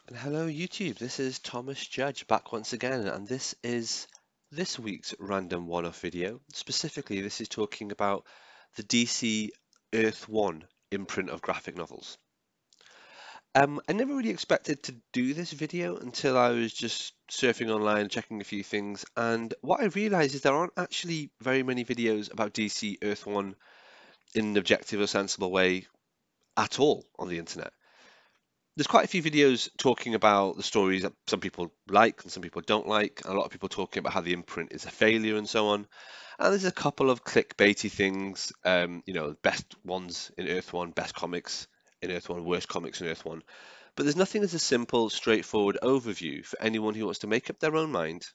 And hello YouTube, this is Thomas Judge back once again, and this is this week's random one-off video. Specifically, this is talking about the DC Earth 1 imprint of graphic novels. I never really expected to do this video until I was just surfing online, checking a few things, and what I realized is there aren't actually very many videos about DC Earth 1 in an objective or sensible way at all on the internet. There's quite a few videos talking about the stories that some people like and some people don't like, and a lot of people talking about how the imprint is a failure and so on. And there's a couple of clickbaity things, best ones in Earth One, best comics in Earth One, worst comics in Earth One. But there's nothing as a simple, straightforward overview for anyone who wants to make up their own mind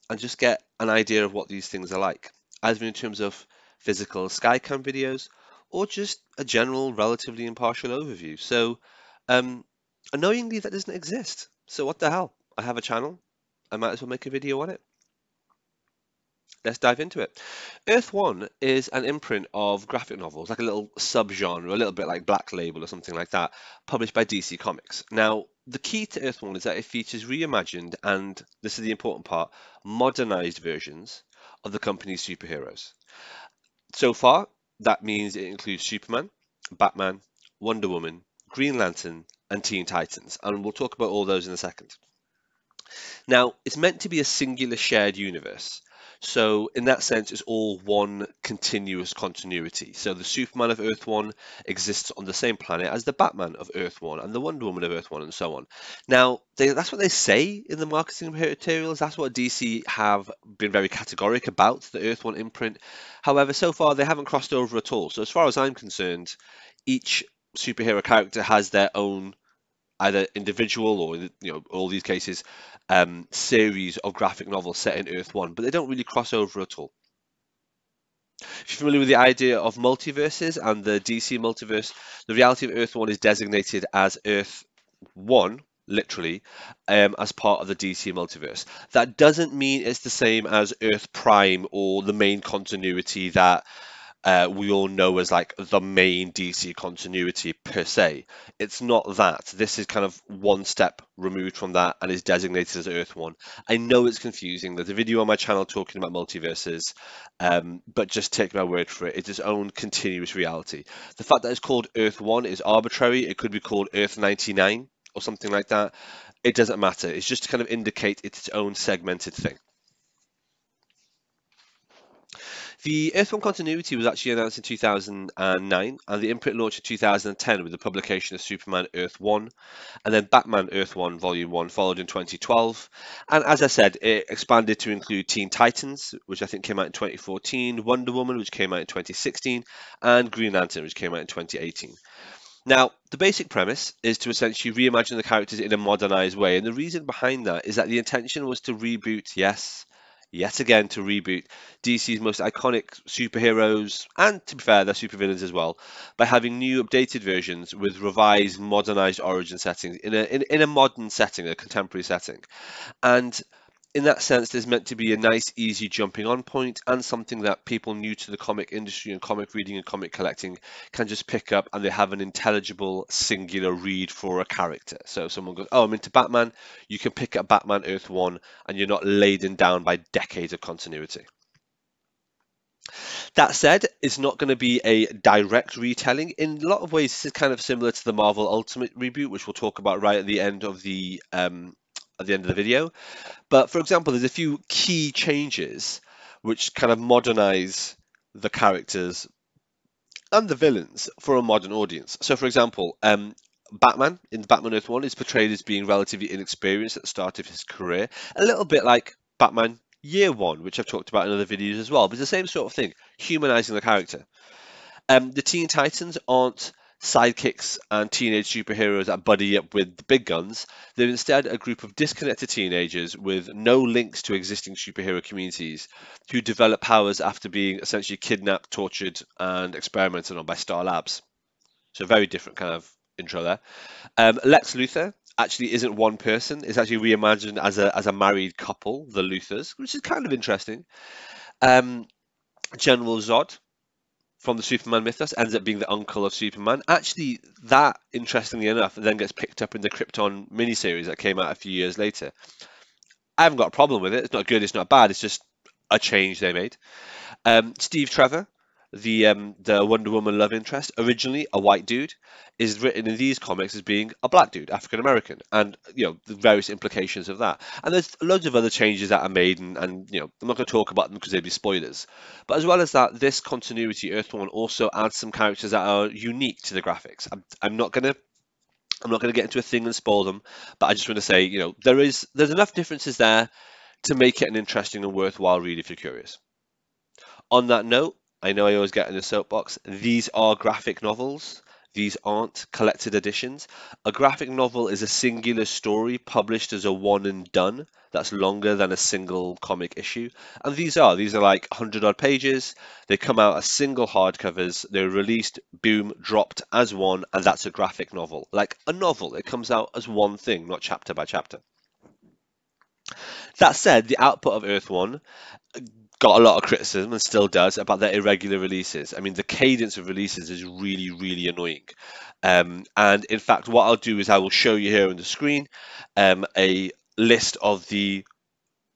and just get an idea of what these things are like, either in terms of physical Skycam videos or just a general, relatively impartial overview. So, um, annoyingly, that doesn't exist. So what the hell? I have a channel. I might as well make a video on it. Let's dive into it. Earth One is an imprint of graphic novels, like a little subgenre, a little bit like Black Label or something like that, published by DC Comics. Now, the key to Earth One is that it features reimagined and, this is the important part, modernized versions of the company's superheroes. So far, that means it includes Superman, Batman, Wonder Woman, Green Lantern, and Teen Titans, and we'll talk about all those in a second. Now, it's meant to be a singular shared universe. So, in that sense, it's all one continuous continuity. So, the Superman of Earth 1 exists on the same planet as the Batman of Earth 1 and the Wonder Woman of Earth 1, and so on. Now, that's what they say in the marketing materials. That's what DC have been very categoric about, the Earth 1 imprint. However, so far, they haven't crossed over at all. So, as far as I'm concerned, each superhero character has their own either individual or all these cases series of graphic novels set in Earth One, but they don't really cross over at all. If you're familiar with the idea of multiverses and the DC multiverse, the reality of Earth One is designated as Earth One, literally, as part of the DC multiverse. That doesn't mean it's the same as Earth Prime or the main continuity that we all know as like the main DC continuity per se. It's not that. This is kind of one step removed from that and is designated as Earth One. I know it's confusing. There's a video on my channel talking about multiverses, but just take my word for it. It's its own continuous reality. The fact that it's called Earth One is arbitrary. It could be called Earth 99 or something like that. It doesn't matter. It's just to kind of indicate it's its own segmented thing. The Earth 1 continuity was actually announced in 2009, and the imprint launched in 2010 with the publication of Superman Earth 1, and then Batman Earth 1 Volume 1 followed in 2012. And as I said, it expanded to include Teen Titans, which I think came out in 2014, Wonder Woman, which came out in 2016, and Green Lantern, which came out in 2018. Now, the basic premise is to essentially reimagine the characters in a modernized way, and the reason behind that is that the intention was to reboot, yes, yet again to reboot DC's most iconic superheroes, and to be fair, their supervillains as well, by having new updated versions with revised, modernized origin settings in a modern setting, a contemporary setting. And in that sense, there's meant to be a nice, easy jumping on point and something that people new to the comic industry and comic reading and comic collecting can just pick up and they have an intelligible, singular read for a character. So if someone goes, oh, I'm into Batman, you can pick up Batman Earth 1 and you're not laden down by decades of continuity. That said, it's not going to be a direct retelling. In a lot of ways, this is kind of similar to the Marvel Ultimate reboot, which we'll talk about right at the end of the video. But for example, there's a few key changes which kind of modernize the characters and the villains for a modern audience. So, for example, Batman in Batman Earth 1 is portrayed as being relatively inexperienced at the start of his career, a little bit like Batman Year 1, which I've talked about in other videos as well. But it's the same sort of thing, humanizing the character. The Teen Titans aren't sidekicks and teenage superheroes that buddy up with the big guns. They're instead a group of disconnected teenagers with no links to existing superhero communities who develop powers after being essentially kidnapped, tortured, and experimented on by Star Labs. So, very different kind of intro there. Lex Luthor actually isn't one person, it's actually reimagined as a married couple, the Luthors, which is kind of interesting. Um, General Zod from the Superman mythos, ends up being the uncle of Superman. Actually, that, interestingly enough, then gets picked up in the Krypton miniseries that came out a few years later. I haven't got a problem with it. It's not good, it's not bad, it's just a change they made. Steve Trevor, the Wonder Woman love interest, originally a white dude, is written in these comics as being a black dude, African American, and the various implications of that. And there's loads of other changes that are made, and I'm not going to talk about them because they'd be spoilers. But as well as that, this continuity Earth One also adds some characters that are unique to the graphics. I'm not going to get into a thing and spoil them, but I just want to say, there's enough differences there to make it an interesting and worthwhile read if you're curious. On that note, I know I always get in a soapbox. These are graphic novels. These aren't collected editions. A graphic novel is a singular story published as a one and done that's longer than a single comic issue. And these are like 100 odd pages. They come out as single hardcovers. They're released, boom, dropped as one, and that's a graphic novel. Like a novel, it comes out as one thing, not chapter by chapter. That said, the output of Earth One got a lot of criticism and still does about their irregular releases. I mean, the cadence of releases is really, really annoying. And in fact, what I'll do is I will show you here on the screen a list of the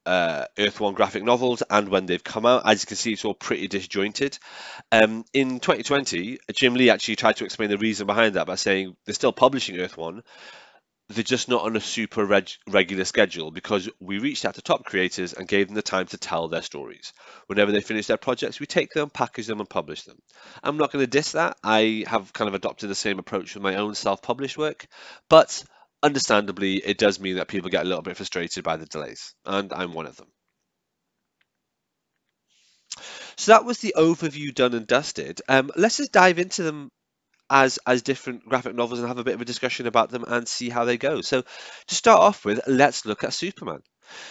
Earth One graphic novels and when they've come out. As you can see, it's all pretty disjointed. In 2020, Jim Lee actually tried to explain the reason behind that by saying they're still publishing Earth One. They're just not on a super regular schedule because we reached out to top creators and gave them the time to tell their stories. Whenever they finish their projects, we take them, package them, and publish them. I'm not going to diss that. I have kind of adopted the same approach with my own self-published work, but understandably, it does mean that people get a little bit frustrated by the delays, and I'm one of them. So that was the overview done and dusted. Let's just dive into them as different graphic novels and have a bit of a discussion about them and see how they go. So to start off with, let's look at Superman.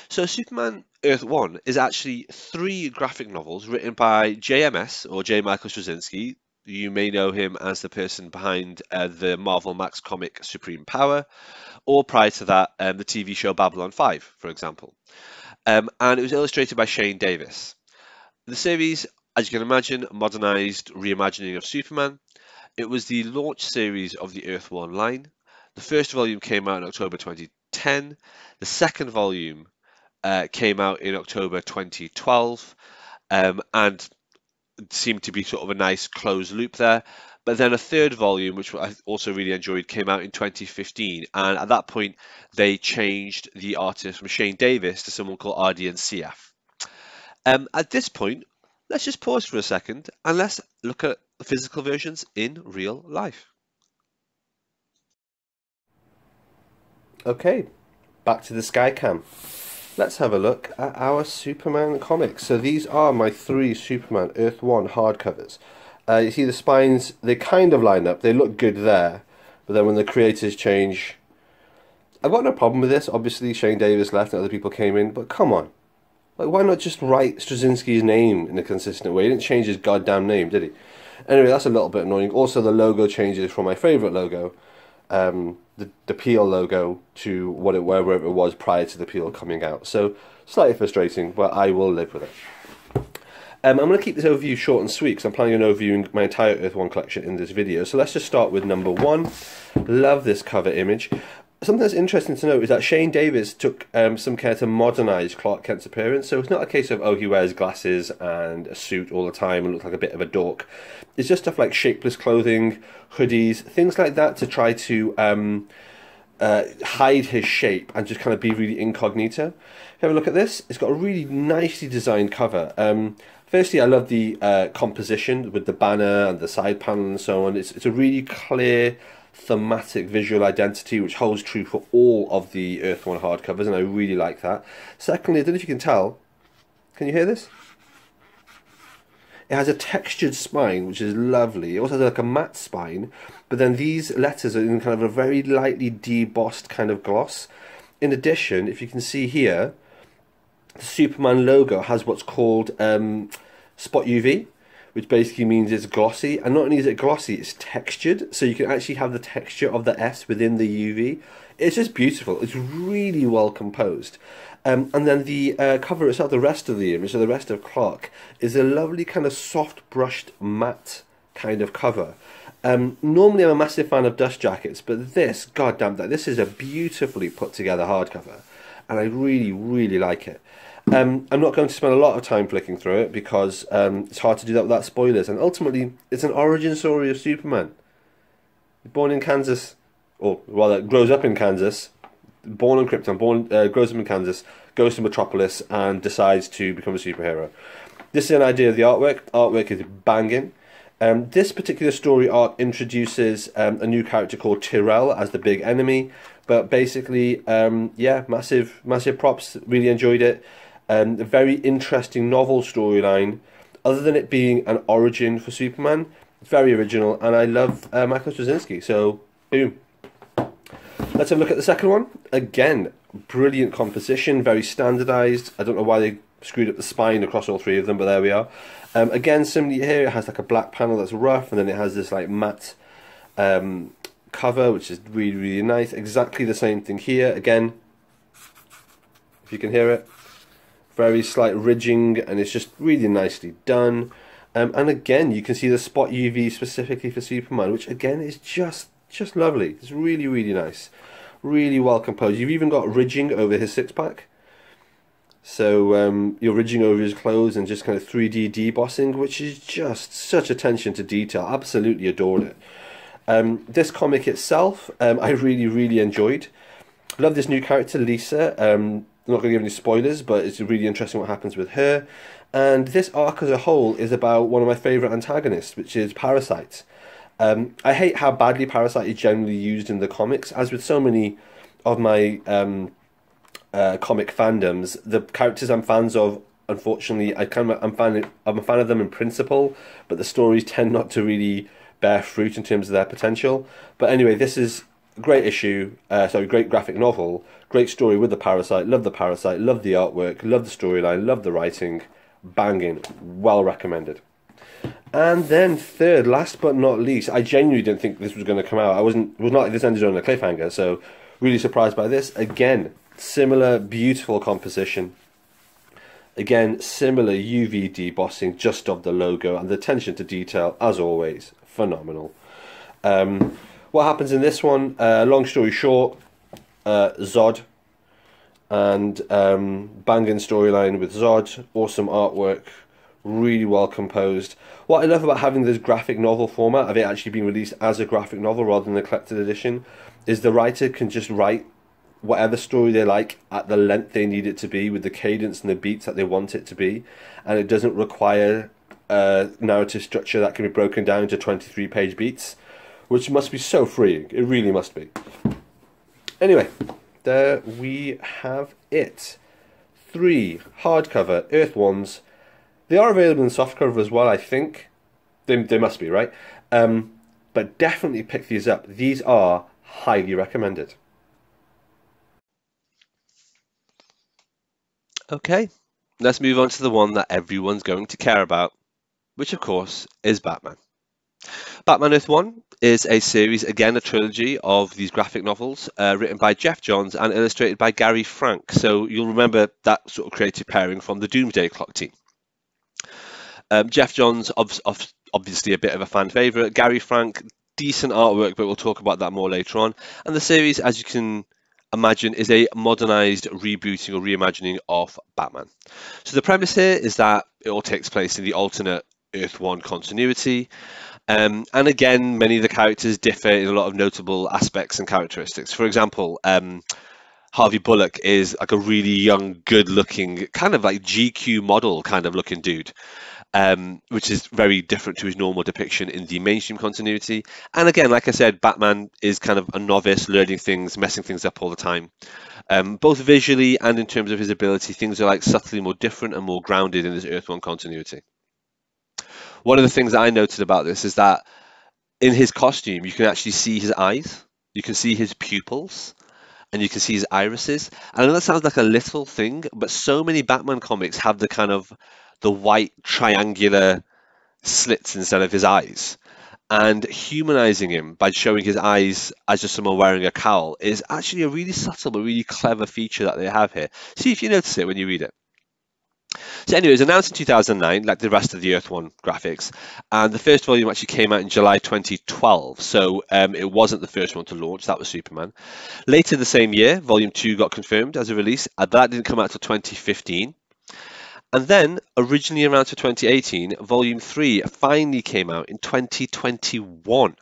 So Superman Earth One is actually 3 graphic novels written by JMS, or J. Michael Straczynski. You may know him as the person behind the Marvel Max comic Supreme Power, or prior to that, the TV show Babylon 5, for example. And it was illustrated by Shane Davis. The series, as you can imagine, modernized reimagining of Superman. It was the launch series of the Earth One line. The first volume came out in October 2010. The second volume came out in October 2012 and seemed to be sort of a nice closed loop there. But then a third volume, which I also really enjoyed, came out in 2015. And at that point, they changed the artist from Shane Davis to someone called Ardian CF. At this point, let's just pause for a second and let's look at the physical versions in real life. Okay, back to the Skycam. Let's have a look at our Superman comics. So these are my 3 Superman Earth One hardcovers. You see the spines, they kind of line up, they look good there, but then when the creators change, I've got no problem with this. Obviously Shane Davis left and other people came in, but come on. Like, why not just write Straczynski's name in a consistent way? He didn't change his goddamn name, did he? Anyway, that's a little bit annoying. Also, the logo changes from my favourite logo, the Peel logo, to wherever it was prior to the Peel coming out. So, slightly frustrating, but I will live with it. I'm going to keep this overview short and sweet because I'm planning on overviewing my entire Earth One collection in this video. So let's just start with number 1. Love this cover image. Something that's interesting to note is that Shane Davis took some care to modernise Clark Kent's appearance. So it's not a case of, oh, he wears glasses and a suit all the time and looks like a bit of a dork. It's just stuff like shapeless clothing, hoodies, things like that to try to hide his shape and just kind of be really incognito. Have a look at this. It's got a really nicely designed cover. Firstly, I love the composition with the banner and the side panel and so on. It's a really clear thematic visual identity which holds true for all of the Earth One hardcovers, and I really like that. Secondly, I don't know if you can tell, can you hear this? It has a textured spine which is lovely. It also has like a matte spine, but then these letters are in kind of a very lightly debossed kind of gloss. In addition, if you can see here, the Superman logo has what's called spot UV, which basically means it's glossy. And not only is it glossy, it's textured, so you can actually have the texture of the S within the UV. It's just beautiful. It's really well composed. And then the cover itself, the rest of the image, so the rest of Clark, is a lovely kind of soft brushed matte kind of cover. Normally I'm a massive fan of dust jackets, but this, goddamn, this is a beautifully put together hardcover, and I really, really like it. I'm not going to spend a lot of time flicking through it because it's hard to do that without spoilers, and ultimately it's an origin story of Superman. Born in Kansas, or rather grows up in Kansas, born in Krypton, grows up in Kansas, goes to Metropolis and decides to become a superhero. This is an idea of the artwork. Artwork is banging. This particular story arc introduces a new character called Tyrell as the big enemy. But basically, yeah, massive props. Really enjoyed it. A very interesting novel storyline. Other than it being an origin for Superman, very original, and I love Michael Straczynski. So, boom. Let's have a look at the second one. Again, brilliant composition, very standardized. I don't know why they screwed up the spine across all three of them, but there we are. Again, similarly here, it has like a black panel that's rough, and then it has this like matte cover, which is really, really nice. Exactly the same thing here. Again, if you can hear it, very slight ridging, and it's just really nicely done. And again, you can see the spot UV specifically for Superman, which again is just lovely. It's really, really nice. Really well composed. You've even got ridging over his six-pack. So you're ridging over his clothes and just kind of 3D debossing, which is just such attention to detail. Absolutely adored it. This comic itself, I really, really enjoyed. Love this new character, Lisa. I'm not going to give any spoilers, but it's really interesting what happens with her. And this arc as a whole is about one of my favourite antagonists, which is Parasite. I hate how badly Parasite is generally used in the comics. As with so many of my comic fandoms, the characters I'm fans of, unfortunately, I'm a fan of them in principle, but the stories tend not to really bear fruit in terms of their potential. But anyway, this is a great issue, great graphic novel, great story with the Parasite, love the artwork, love the storyline, love the writing, banging, well recommended. And then third, last but not least, I genuinely didn't think this was going to come out. It was not like this ended on a cliffhanger, so really surprised by this. Again, similar beautiful composition. Again, similar UV debossing just of the logo, and the attention to detail, as always, phenomenal. What happens in this one? Long story short, Zod, and banging storyline with Zod, awesome artwork, really well composed. What I love about having this graphic novel format, of it actually being released as a graphic novel rather than a collected edition, is the writer can just write whatever story they like at the length they need it to be, with the cadence and the beats that they want it to be, and it doesn't require a narrative structure that can be broken down to 23-page beats, which must be so freeing. It really must be. Anyway, there we have it. 3 hardcover Earth Ones. They are available in softcover as well, I think. They must be, right? But definitely pick these up. These are highly recommended. Okay, let's move on to the one that everyone's going to care about, which of course is Batman. Batman Earth 1 is a series, again a trilogy of these graphic novels written by Jeff Johns and illustrated by Gary Frank. So you'll remember that sort of creative pairing from the Doomsday Clock team. Jeff Johns, obviously a bit of a fan favourite. Gary Frank, decent artwork, but we'll talk about that more later on. And the series, as you can imagine, is a modernised rebooting or reimagining of Batman. So the premise here is that it all takes place in the alternate Earth 1 continuity. And again, many of the characters differ in a lot of notable aspects and characteristics. For example, Harvey Bullock is like a really young, good-looking, kind of like GQ model kind of looking dude. Which is very different to his normal depiction in the mainstream continuity. And again, like I said, Batman is kind of a novice, learning things, messing things up all the time. Both visually and in terms of his ability, things are like subtly more different and more grounded in this Earth 1 continuity. One of the things that I noted about this is that in his costume, you can actually see his eyes, you can see his pupils, and you can see his irises. And I know that sounds like a little thing, but so many Batman comics have the kind of the white triangular slits instead of his eyes. And humanizing him by showing his eyes as just someone wearing a cowl is actually a really subtle but really clever feature that they have here. See if you notice it when you read it. So anyway, it was announced in 2009, like the rest of the Earth One graphics, and the first volume actually came out in July 2012. So it wasn't the first one to launch. That was Superman. Later the same year, Volume 2 got confirmed as a release, and that didn't come out till 2015. And then, originally announced for 2018, Volume 3 finally came out in 2021.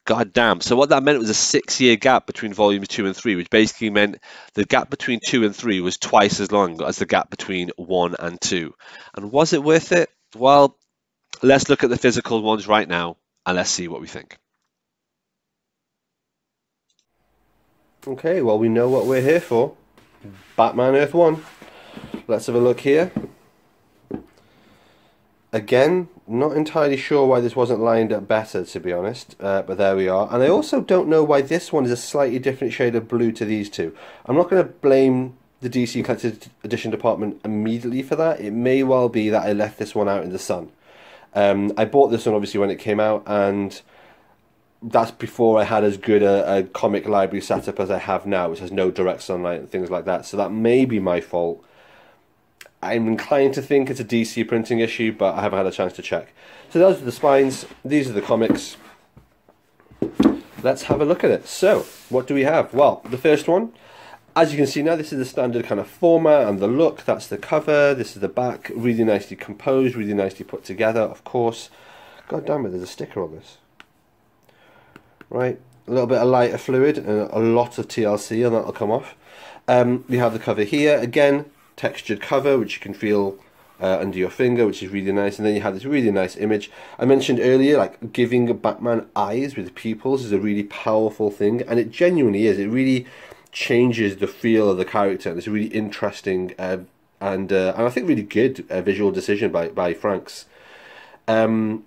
God damn. So what that meant was a 6-year gap between volumes 2 and 3, which basically meant the gap between 2 and 3 was twice as long as the gap between 1 and 2. And was it worth it? Well, let's look at the physical ones right now and let's see what we think. Okay, well, we know what we're here for. Batman Earth 1. Let's have a look here. Again, not entirely sure why this wasn't lined up better, to be honest, but there we are. And I also don't know why this one is a slightly different shade of blue to these two. I'm not going to blame the DC Collector's Edition department immediately for that. It may well be that I left this one out in the sun. I bought this one obviously when it came out, and that's before I had as good a comic library setup as I have now, which has no direct sunlight and things like that. So that may be my fault. I'm inclined to think it's a DC printing issue, but I haven't had a chance to check. So those are the spines. These are the comics. Let's have a look at it. So, what do we have? Well, the first one, as you can see now, this is the standard kind of format and the look. That's the cover. This is the back. Really nicely composed, really nicely put together, of course. God damn it, there's a sticker on this. Right, a little bit of lighter fluid and a lot of TLC, and that'll come off. We have the cover here. Again, textured cover, which you can feel under your finger, which is really nice. And then you have this really nice image. I mentioned earlier, like giving Batman eyes with pupils is a really powerful thing, and it genuinely is. It really changes the feel of the character, and it's a really interesting and I think really good visual decision by Franks. So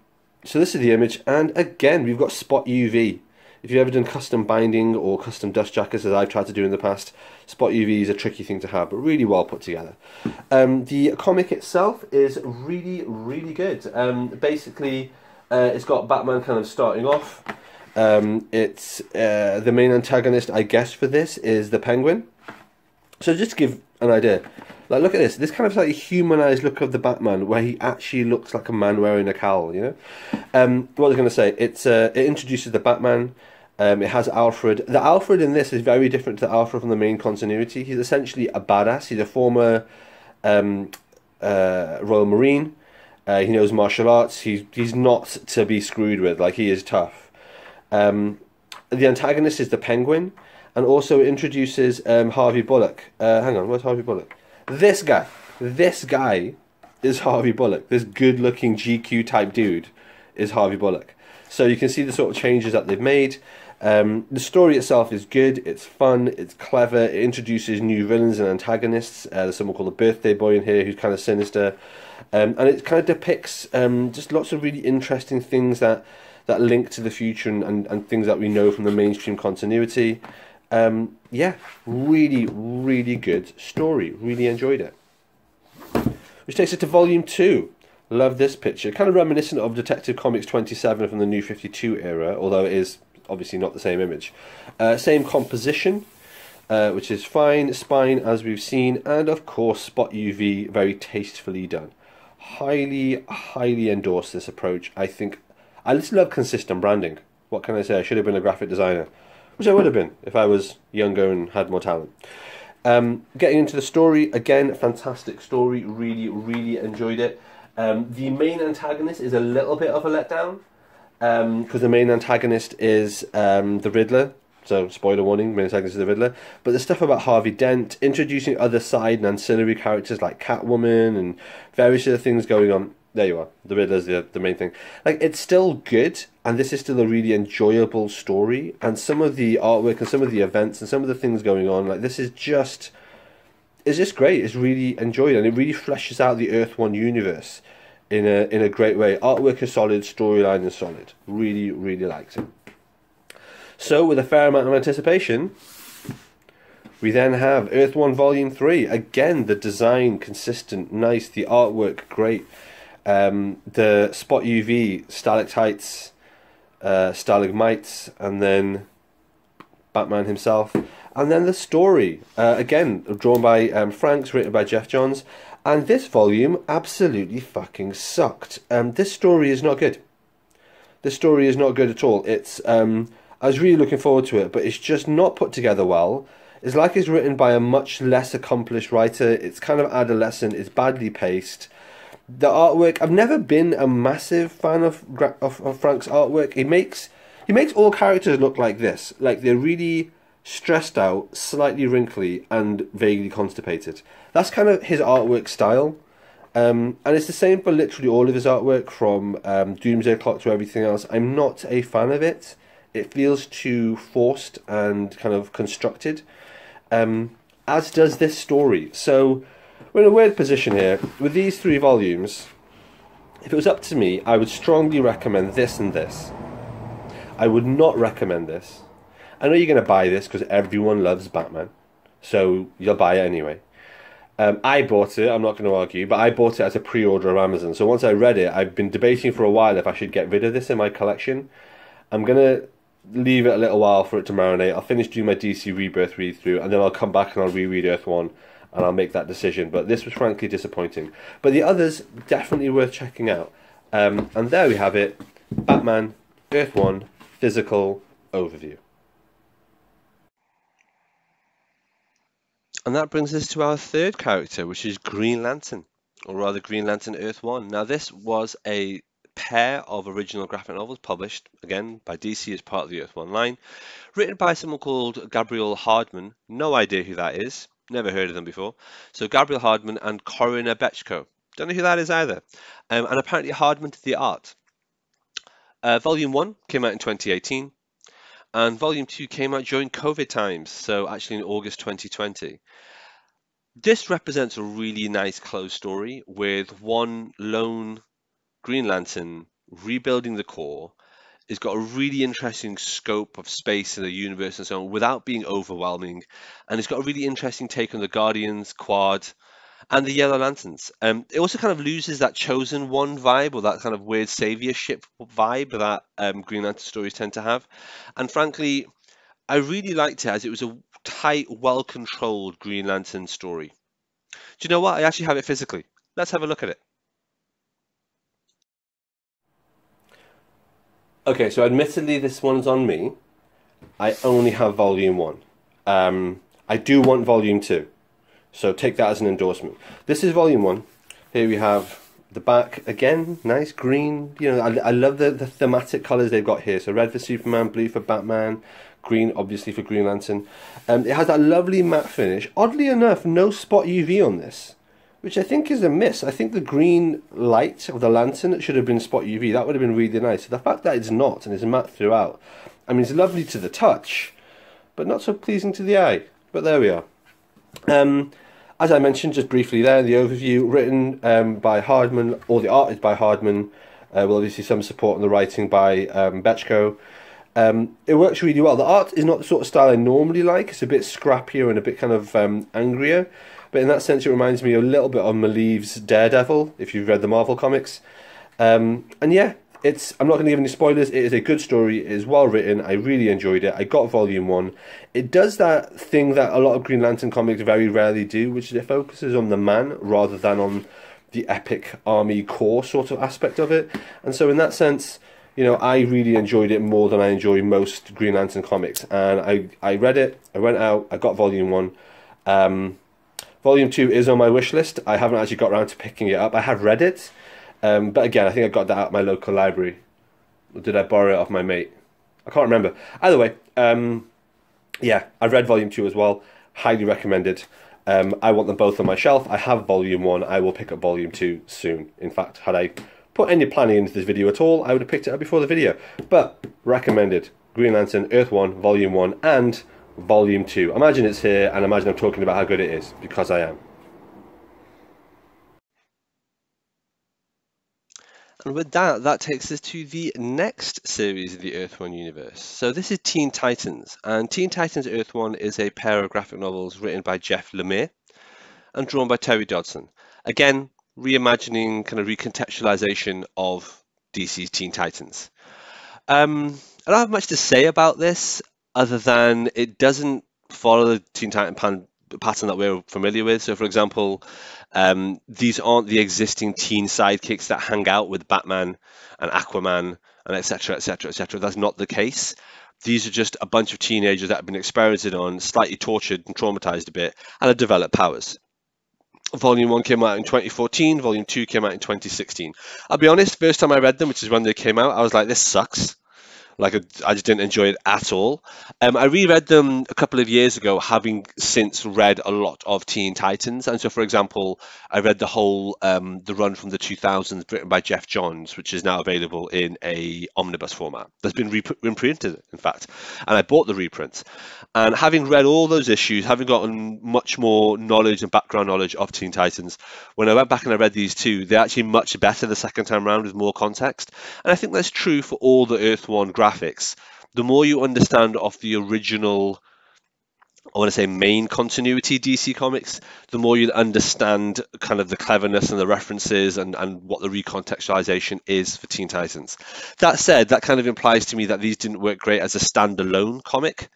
this is the image, and again we've got Spot UV. If you've ever done custom binding or custom dust jackets, as I've tried to do in the past, Spot UV is a tricky thing to have, but really well put together. The comic itself is really, really good. Basically, it's got Batman kind of starting off. It's the main antagonist, I guess, for this is the Penguin. So just to give an idea, like look at this. This kind of slightly humanized look of the Batman, where he actually looks like a man wearing a cowl. You know, what was I going to say? It introduces the Batman. It has Alfred. The Alfred in this is very different to the Alfred from the main continuity. He's essentially a badass. He's a former Royal Marine. He knows martial arts. He's not to be screwed with. Like, he is tough. The antagonist is the Penguin, and also introduces Harvey Bullock. Hang on, where's Harvey Bullock? This guy is Harvey Bullock. This good-looking GQ type dude is Harvey Bullock. So you can see the sort of changes that they've made. The story itself is good, it's fun, it's clever, it introduces new villains and antagonists. There's someone called the Birthday Boy in here who's kind of sinister. And it kind of depicts just lots of really interesting things that link to the future and things that we know from the mainstream continuity. Yeah, really, really good story. Really enjoyed it. Which takes us to Volume 2. Love this picture. Kind of reminiscent of Detective Comics 27 from the New 52 era, although it is obviously not the same image. Same composition, which is fine. Spine, as we've seen. And, of course, Spot UV, very tastefully done. Highly, highly endorse this approach. I think I just love consistent branding. What can I say? I should have been a graphic designer, which I would have been if I was younger and had more talent. Getting into the story, again, fantastic story. Really, really enjoyed it. The main antagonist is a little bit of a letdown, because the main antagonist is the Riddler. So, spoiler warning, main antagonist is the Riddler. But the stuff about Harvey Dent, introducing other side and ancillary characters like Catwoman and various other things going on. There you are. The Riddler's the main thing. Like, it's still good, and this is still a really enjoyable story. And some of the artwork and some of the events and some of the things going on, like, this is just... It's just great. It's really enjoyed, and it really fleshes out the Earth One universe in a great way. Artwork is solid, storyline is solid. Really, really liked it. So, with a fair amount of anticipation, we then have Earth One Volume 3. Again, the design consistent, nice. The artwork great. The Spot UV stalactites, stalagmites, and then Batman himself. And then the story, again, drawn by Franks, written by Jeff Johns. And this volume absolutely fucking sucked. This story is not good. This story is not good at all. It's I was really looking forward to it, but it's just not put together well. It's like it's written by a much less accomplished writer. It's kind of adolescent. It's badly paced. The artwork, I've never been a massive fan of Frank's artwork. He makes all characters look like this, like they're really stressed out, slightly wrinkly, and vaguely constipated. That's kind of his artwork style. And it's the same for literally all of his artwork, from Doomsday Clock to everything else. I'm not a fan of it. It feels too forced and kind of constructed, as does this story. So we're in a weird position here. With these 3 volumes, if it was up to me, I would strongly recommend this and this. I would not recommend this. I know you're going to buy this because everyone loves Batman, so you'll buy it anyway. I bought it, I'm not going to argue, but I bought it as a pre-order of Amazon. So once I read it, I've been debating for a while if I should get rid of this in my collection. I'm going to leave it a little while for it to marinate. I'll finish doing my DC Rebirth read-through, and then I'll come back and I'll reread Earth 1, and I'll make that decision. But this was frankly disappointing. But the others, definitely worth checking out. And there we have it. Batman, Earth 1, physical overview. And that brings us to our third character, which is Green Lantern, or rather Green Lantern Earth 1. Now, this was a pair of original graphic novels published, again, by DC as part of the Earth 1 line, written by someone called Gabriel Hardman. No idea who that is. Never heard of them before. So Gabriel Hardman and Corinna Bechko. Don't know who that is either. And apparently Hardman did the art. Volume 1 came out in 2018. And Volume 2 came out during COVID times, so actually in August 2020. This represents a really nice closed story with one lone Green Lantern rebuilding the core. It's got a really interesting scope of space in the universe and so on without being overwhelming. And it's got a really interesting take on the Guardians, Quad, and the Yellow Lanterns. It also kind of loses that Chosen One vibe, or that kind of weird saviorship vibe that Green Lantern stories tend to have. And frankly, I really liked it as it was a tight, well-controlled Green Lantern story. Do you know what? I actually have it physically. Let's have a look at it. Okay, so admittedly this one's on me. I only have Volume 1. I do want Volume 2. So take that as an endorsement. This is Volume 1. Here we have the back. Again, nice green. You know, I love the thematic colours they've got here. So red for Superman, blue for Batman, green obviously for Green Lantern. It has that lovely matte finish. Oddly enough, no spot UV on this, which I think is a miss. I think the green light of the lantern should have been spot UV. That would have been really nice. So the fact that it's not and it's matte throughout, I mean, it's lovely to the touch, but not so pleasing to the eye. But there we are. As I mentioned just briefly there in the overview, written by Hardman, or the art is by Hardman, with obviously some support on the writing by Bechko. It works really well. The art is not the sort of style I normally like. It's a bit scrappier and a bit kind of angrier. But in that sense, it reminds me a little bit of Maleev's Daredevil, if you've read the Marvel comics. And yeah, I'm not going to give any spoilers. It is a good story. It is well written. I really enjoyed it. I got Volume 1. It does that thing that a lot of Green Lantern comics very rarely do, which is it focuses on the man rather than on the epic army corps sort of aspect of it. And so in that sense, you know, I really enjoyed it more than I enjoy most Green Lantern comics. And I read it. I went out. I got Volume 1. Volume 2 is on my wish list. I haven't actually got around to picking it up. I have read it. But again, I think I got that out of my local library. Or did I borrow it off my mate? I can't remember. Either way, yeah, I've read Volume 2 as well. Highly recommended. I want them both on my shelf. I have Volume 1. I will pick up Volume 2 soon. In fact, had I put any planning into this video at all, I would have picked it up before the video. But, recommended. Green Lantern, Earth 1, Volume 1, and Volume 2. Imagine it's here, and imagine I'm talking about how good it is, because I am. And with that, that takes us to the next series of the Earth 1 universe. So this is Teen Titans, and Teen Titans Earth 1 is a pair of graphic novels written by Jeff Lemire and drawn by Terry Dodson. Again, reimagining, kind of recontextualization of DC's Teen Titans. I don't have much to say about this. other than it doesn't follow the Teen Titan pattern that we're familiar with. So, for example, these aren't the existing teen sidekicks that hang out with Batman and Aquaman and etc. etc. etc. That's not the case. These are just a bunch of teenagers that have been experimented on, slightly tortured and traumatized a bit, and have developed powers. Volume 1 came out in 2014, Volume 2 came out in 2016. I'll be honest, first time I read them, which is when they came out, I was like, this sucks. Like I just didn't enjoy it at all. I reread them a couple of years ago, having since read a lot of Teen Titans. And so, for example, I read the whole the run from the 2000s written by Jeff Johns, which is now available in a omnibus format. That's been reprinted, in fact. And I bought the reprints. And having read all those issues, having gotten much more knowledge and background knowledge of Teen Titans, when I went back and I read these two, they're actually much better the second time around with more context. And I think that's true for all the Earth One graphics. The more you understand of the original, I want to say main continuity DC Comics, the more you'll understand kind of the cleverness and the references and what the recontextualization is for Teen Titans. That said, that kind of implies to me that these didn't work great as a standalone comic,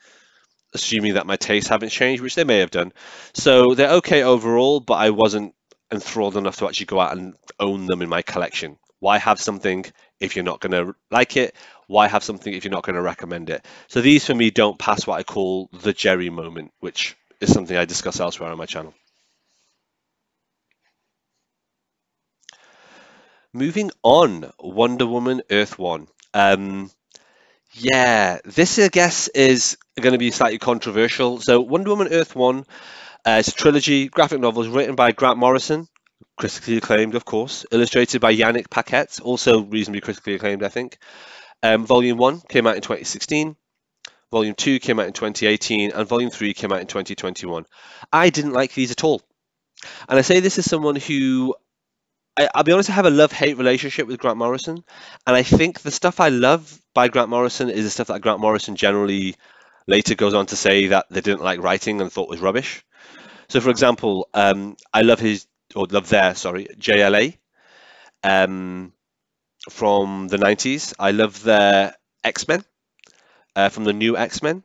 assuming that my tastes haven't changed, which they may have done. So they're okay overall, but I wasn't enthralled enough to actually go out and own them in my collection. Why have something if you're not going to like it? Why have something if you're not going to recommend it? So these for me don't pass what I call the Jerry moment, which is something I discuss elsewhere on my channel. Moving on, Wonder Woman Earth One. Yeah, this I guess is going to be slightly controversial. So Wonder Woman Earth One, it's a trilogy, graphic novels written by Grant Morrison, critically acclaimed, of course, illustrated by Yannick Paquette, also reasonably critically acclaimed, I think. Volume 1 came out in 2016, Volume 2 came out in 2018, and Volume 3 came out in 2021. I didn't like these at all. And I say this as someone who, I'll be honest, I have a love-hate relationship with Grant Morrison. And I think the stuff I love by Grant Morrison is the stuff that Grant Morrison generally later goes on to say that they didn't like writing and thought was rubbish. So, for example, I love sorry, JLA from the 90s. I love their X-Men from the new X-Men.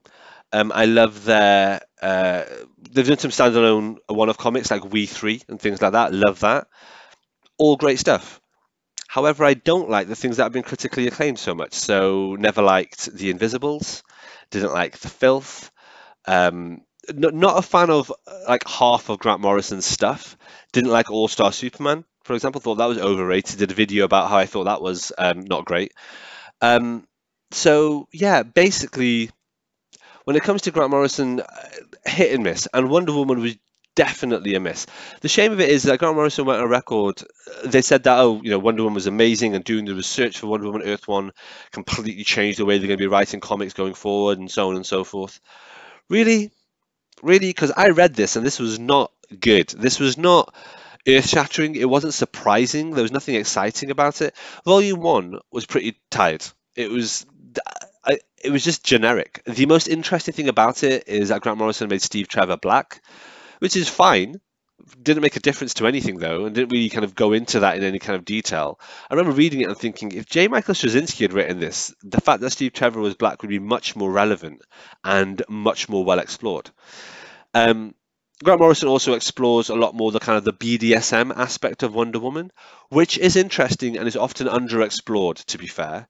I love they've done some standalone one-off comics like We Three and things like that. Love that. All great stuff. However, I don't like the things that have been critically acclaimed so much. So, never liked The Invisibles, didn't like The Filth. Not a fan of like half of Grant Morrison's stuff. Didn't like All Star Superman, for example. Thought that was overrated. Did a video about how I thought that was not great. So yeah, basically, when it comes to Grant Morrison, hit and miss. And Wonder Woman was definitely a miss. The shame of it is that Grant Morrison went on record. They said that Wonder Woman was amazing, and doing the research for Wonder Woman Earth One completely changed the way they're going to be writing comics going forward, and so on and so forth. Really, really, because I read this and this was not good. This was not earth-shattering. It wasn't surprising. There was nothing exciting about it. Volume 1 was pretty tired. It was just generic. The most interesting thing about it is that Grant Morrison made Steve Trevor black, which is fine. Didn't make a difference to anything though, and didn't really kind of go into that in any kind of detail. I remember reading it and thinking, if J. Michael Straczynski had written this, the fact that Steve Trevor was black would be much more relevant and much more well explored. Grant Morrison also explores a lot more the kind of the BDSM aspect of Wonder Woman, which is interesting and is often underexplored, to be fair.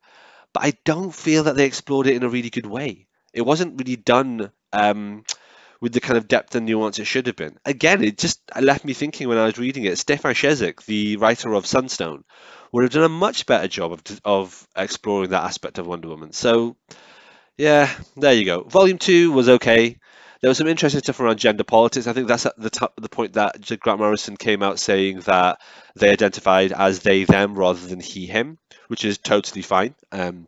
But I don't feel that they explored it in a really good way. It wasn't really done with the kind of depth and nuance it should have been. Again, it just left me thinking when I was reading it. Stefan Chezek, the writer of Sunstone, would have done a much better job of exploring that aspect of Wonder Woman. So, yeah, there you go. Volume 2 was okay. There was some interesting stuff around gender politics. I think that's at the point that Grant Morrison came out saying that they identified as they, them, rather than he, him, which is totally fine. And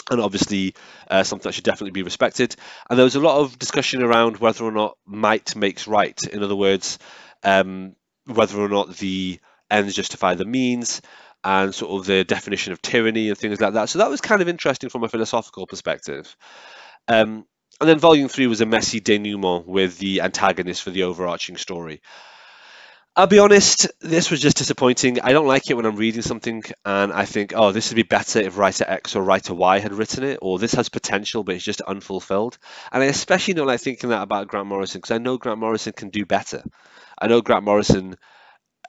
obviously something that should definitely be respected. And there was a lot of discussion around whether or not might makes right. In other words, whether or not the ends justify the means, and sort of the definition of tyranny and things like that. So that was kind of interesting from a philosophical perspective. And then Volume 3 was a messy denouement with the antagonist for the overarching story. I'll be honest, this was just disappointing. I don't like it when I'm reading something and I think, oh, this would be better if writer X or writer Y had written it, or this has potential but it's just unfulfilled. And I especially don't like thinking that about Grant Morrison because I know Grant Morrison can do better. I know Grant Morrison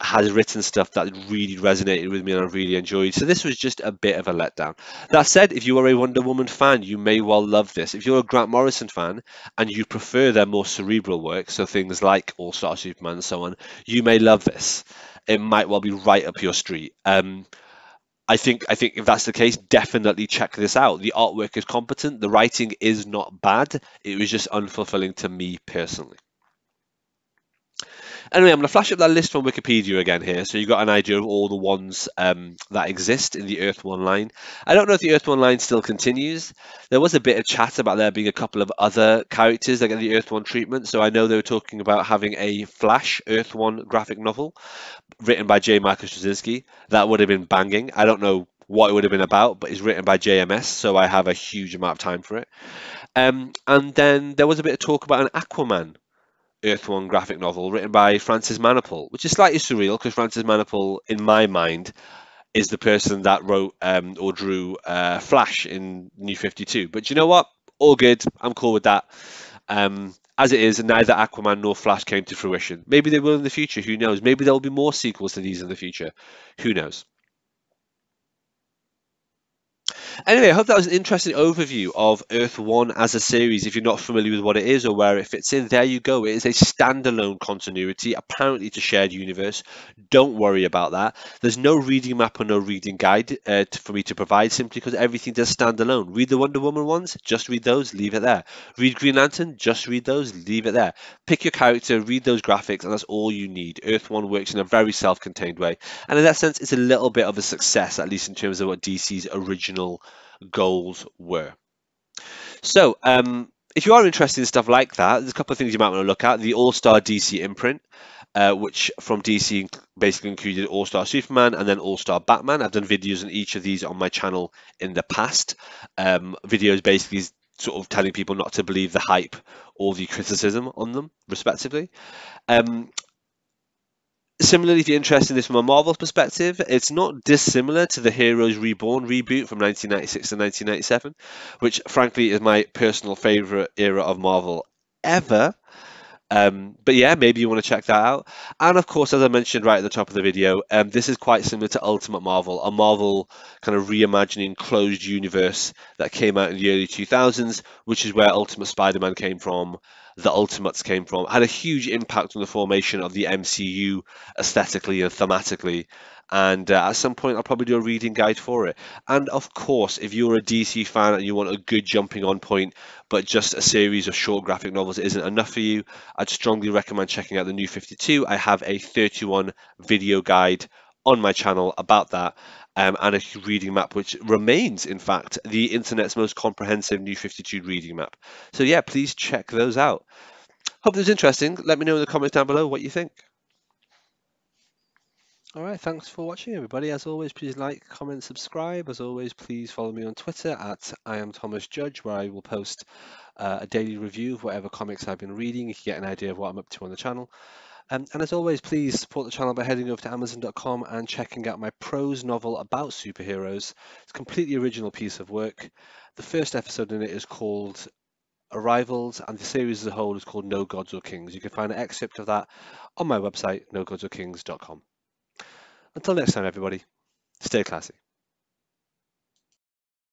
has written stuff that really resonated with me and I really enjoyed. So this was just a bit of a letdown. That said, if you are a Wonder Woman fan, you may well love this. If you're a Grant Morrison fan and you prefer their more cerebral work, so things like All Star Superman and so on, you may love this. It might well be right up your street. I think if that's the case, definitely check this out. The artwork is competent, the writing is not bad. It was just unfulfilling to me personally. Anyway, I'm going to flash up that list from Wikipedia again here, so you've got an idea of all the ones that exist in the Earth One line. I don't know if the Earth One line still continues. There was a bit of chat about there being a couple of other characters that get the Earth One treatment, so I know they were talking about having a Flash Earth One graphic novel written by J. Michael Straczynski. That would have been banging. I don't know what it would have been about, but it's written by JMS, so I have a huge amount of time for it. And then there was a bit of talk about an Aquaman Earth One graphic novel written by Francis Manapul, which is slightly surreal because Francis Manapul, in my mind, is the person that wrote or drew Flash in New 52. But you know what? All good. I'm cool with that. As it is, neither Aquaman nor Flash came to fruition. Maybe they will in the future. Who knows? Maybe there will be more sequels to these in the future. Who knows? Anyway, I hope that was an interesting overview of Earth One as a series. If you're not familiar with what it is or where it fits in, there you go. It is a standalone continuity, apparently it's a shared universe. Don't worry about that. There's no reading map or no reading guide for me to provide simply because everything does stand alone. Read the Wonder Woman ones, just read those, leave it there. Read Green Lantern, just read those, leave it there. Pick your character, read those graphics, and that's all you need. Earth One works in a very self-contained way. And in that sense, it's a little bit of a success, at least in terms of what DC's original goals were. So, if you are interested in stuff like that, there's a couple of things you might want to look at. The All Star DC imprint, which from DC basically included All Star Superman and then All Star Batman. I've done videos on each of these on my channel in the past. Videos basically sort of telling people not to believe the hype or the criticism on them, respectively. Um, Similarly, if you're interested in this from a Marvel perspective, it's not dissimilar to the Heroes Reborn reboot from 1996 to 1997, which frankly is my personal favorite era of Marvel ever. But yeah, maybe you want to check that out. And of course, as I mentioned right at the top of the video, this is quite similar to Ultimate Marvel, a Marvel kind of reimagining closed universe that came out in the early 2000s, which is where Ultimate Spider-Man came from, the Ultimates came from, had a huge impact on the formation of the MCU aesthetically and thematically. And at some point, I'll probably do a reading guide for it. And of course, if you're a DC fan and you want a good jumping on point, but just a series of short graphic novels isn't enough for you, I'd strongly recommend checking out the New 52. I have a 31 video guide on my channel about that and a reading map, which remains, in fact, the internet's most comprehensive New 52 reading map. So yeah, please check those out. Hope this was interesting. Let me know in the comments down below what you think. All right, thanks for watching, everybody. As always, please like, comment, subscribe. As always, please follow me on Twitter at I am Thomas Judge, where I will post a daily review of whatever comics I've been reading. You can get an idea of what I'm up to on the channel. And as always, please support the channel by heading over to Amazon.com and checking out my prose novel about superheroes. It's a completely original piece of work. The first episode in it is called Arrivals, and the series as a whole is called No Gods or Kings. You can find an excerpt of that on my website, nogodsorkings.com. Until next time, everybody, stay classy.